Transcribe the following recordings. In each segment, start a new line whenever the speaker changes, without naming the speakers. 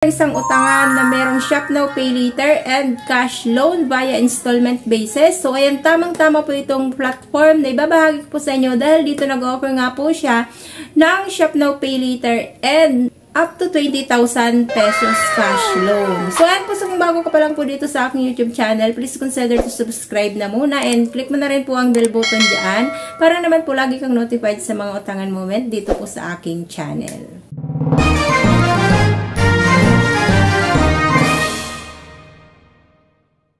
Isang utangan na merong Shop Now, Pay Later and cash loan via installment basis. So, ayan, tamang-tama po itong platform na ibabahagi ko po sa inyo dahil dito nag-offer nga po siya ng Shop Now, Pay Later and up to 20,000 pesos cash loan. So, ayan po, so kung bago ka pa lang po dito sa aking YouTube channel, please consider to subscribe na muna and click mo na rin po ang bell button dyan para naman po lagi kang notified sa mga utangan moment dito po sa aking channel.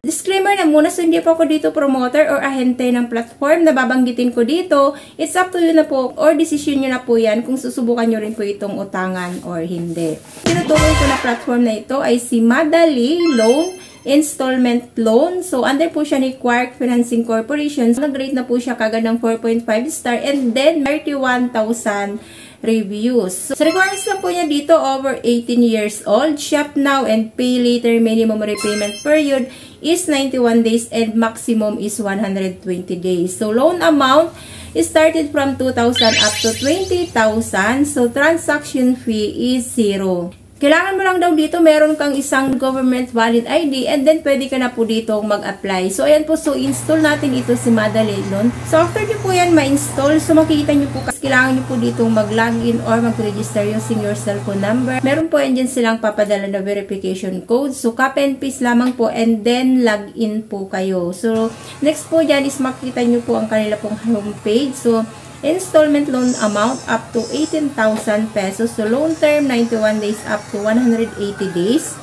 Disclaimer na muna, so hindi po ako dito promoter or ahente ng platform na babanggitin ko dito. It's up to you na po or decision nyo na po yan kung susubukan nyo rin po itong utangan or hindi. Tinutukoy ko na platform na ito ay si Madali Loan Installment Loan. So, under po siya ni Quark Financing Corporation. So, nag-rate na po siya kagad ng 4.5 star and then 31,000 reviews. So, requirements lang po niya dito, over 18 years old, Shop Now and Pay Later minimum repayment period is 91 days and maximum is 120 days. So, loan amount is started from 2,000 up to 20,000. So, transaction fee is 0. Kailangan mo lang daw dito, meron kang isang government valid ID and then pwede ka na po dito mag-apply. So, ayan po. So, install natin ito si Madali Loan. So, after nyo po yan ma-install, so makikita nyo po, kailangan nyo po dito mag-login or mag-register using your cellphone number. Meron po yan dyan silang papadala na verification code. So, copy and paste lamang po and then login po kayo. So, next po dyan is makikita nyo po ang kanila pong homepage. So, installment loan amount up to 18,000 pesos. So, loan term 91 days up to 180 days.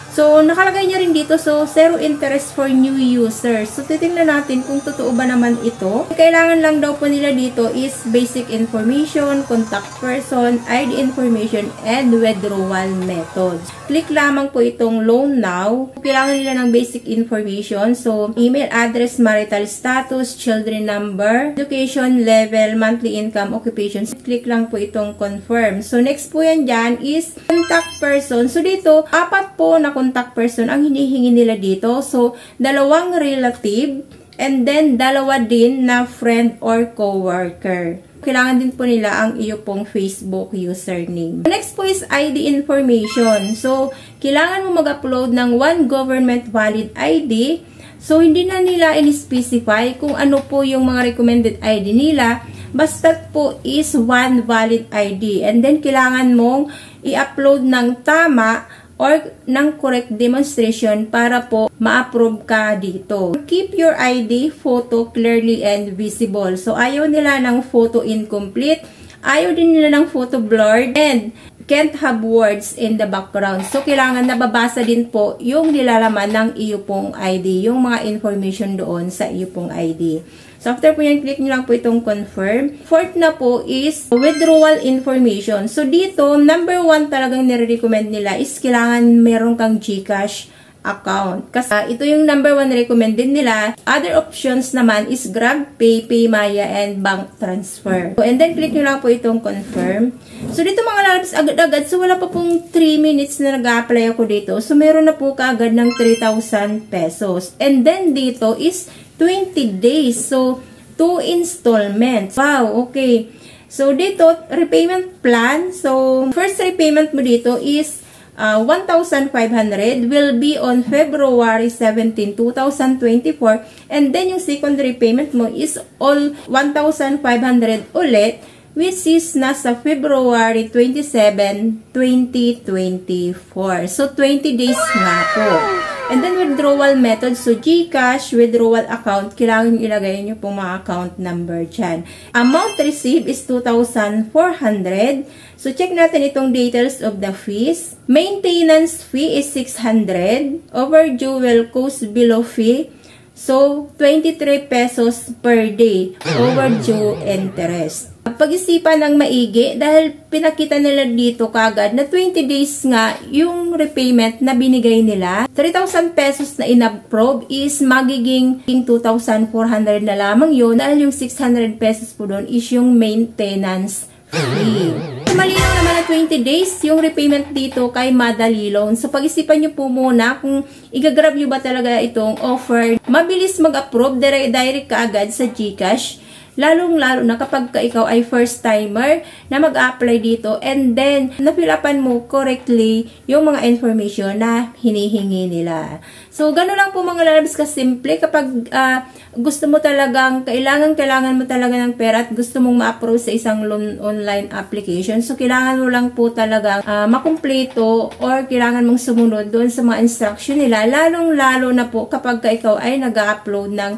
So, nakalagay niya rin dito, so, zero interest for new users. So, titingnan natin kung totoo ba naman ito. Kailangan lang daw po nila dito is basic information, contact person, ID information, and withdrawal methods. Click lamang po itong loan now. Kailangan nila ng basic information. So, email address, marital status, children number, education level, monthly income, occupation. Click lang po itong confirm. So, next po yan dyan is contact person. So, dito, apat po na contact person ang hinihingi nila dito. So, dalawang relative and then dalawa din na friend or co-worker. Kailangan din po nila ang iyo pong Facebook username. Next po is ID information. So, kailangan mo mag-upload ng one government valid ID. So, hindi na nila in-specify kung ano po yung mga recommended ID nila. Basta po is one valid ID. And then, kailangan mong i-upload ng tama or ng correct demonstration para po ma-approve ka dito. Keep your ID photo clearly and visible. So, ayaw nila ng photo incomplete. Ayaw din nila ng photo blurred and can't have words in the background. So, kailangan nababasa din po yung nilalaman ng iyo pong ID, yung mga information doon sa iyo pong ID. So, after po yan, click nyo lang po itong confirm. Fourth na po is withdrawal information. So, dito, number 1 talagang nire-recommend nila is kailangan meron kang GCash account. Kasi ito yung number 1 recommended nila. Other options naman is GrabPay, PayMaya, and bank transfer. So, and then, click nyo lang po itong confirm. So, dito mga lalabas agad-agad. So, wala pa pong 3 minutes na nag-a-apply ako dito. So, meron na po kaagad ng 3,000 pesos. And then, dito is 20 days. So, 2 installments. Wow, okay. So, dito, repayment plan. So, first repayment mo dito is 1,500 will be on February 17, 2024. And then, yung second repayment mo is all 1,500 ulit, which is nasa February 27, 2024. So, 20 days nga po. And then, withdrawal method. So, GCash, withdrawal account. Kailangan ilagay nyo pong mga account number dyan. Amount received is 2,400. So, check natin itong details of the fees. Maintenance fee is 600. Overdue will cost below fee. So, 23 pesos per day. Overdue interest. Pag-isipan ng maigi dahil pinakita nila dito kagad na 20 days nga yung repayment na binigay nila. 3,000 pesos na in-approve is magiging 2,400 na lamang yun dahil yung 600 pesos po doon is yung maintenance fee. Malinaw naman na 20 days yung repayment dito kay Madali Loan. So, pag-isipan nyo po muna kung igagrab nyo ba talaga itong offer. Mabilis mag-approve, direct ka agad sa GCash. lalong-lalo na kapag ikaw ay first timer na mag-apply dito and then nafilapan mo correctly yung mga information na hinihingi nila. So, gano'n lang po mga lalabs kasimple kapag gusto mo talagang, kailangan mo talaga ng pera at gusto mong ma-approve sa isang loan online application. So, kailangan mo lang po talagang makumpleto or kailangan mong sumunod doon sa mga instruction nila, lalong-lalo na po kapag ikaw ay nag-upload ng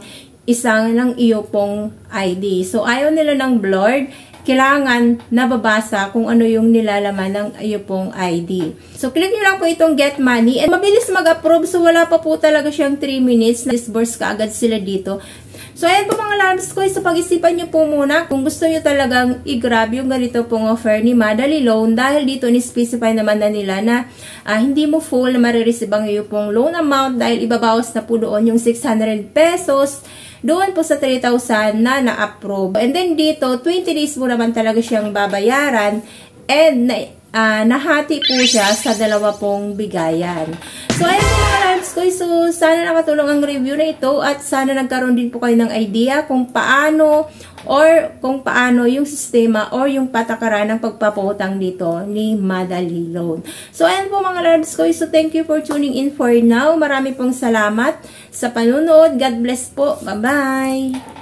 isang ng iyo pong ID. So, ayaw nila ng blurred, kailangan nababasa kung ano yung nilalaman ng iyo pong ID. So, click nyo lang po itong get money and mabilis mag-approve. So, wala pa po talaga siyang 3 minutes na disburse ka agad sila dito. So, ayan po mga lalabs ko. So, pag-isipan nyo po muna kung gusto nyo talagang i-grab yung ganito pong offer ni Madali Loan dahil dito ni-specify naman na nila na hindi mo full na marireceive ang iyo pong loan amount dahil ibabawas na po doon yung 600 pesos doon po sa 3,000 na na-approve. And then dito, 20 days mo naman talaga siyang babayaran and nahati po siya sa dalawa pong bigayan. So, ayun po mga lalabs ko. So, sana nakatulong ang review na ito at sana nagkaroon din po kayo ng idea kung paano yung sistema or yung patakaran ng pagpapautang dito ni Madali Loan. So, ayan po mga lalabs ko. So, thank you for tuning in for now. Marami pong salamat sa panunood. God bless po. Bye-bye!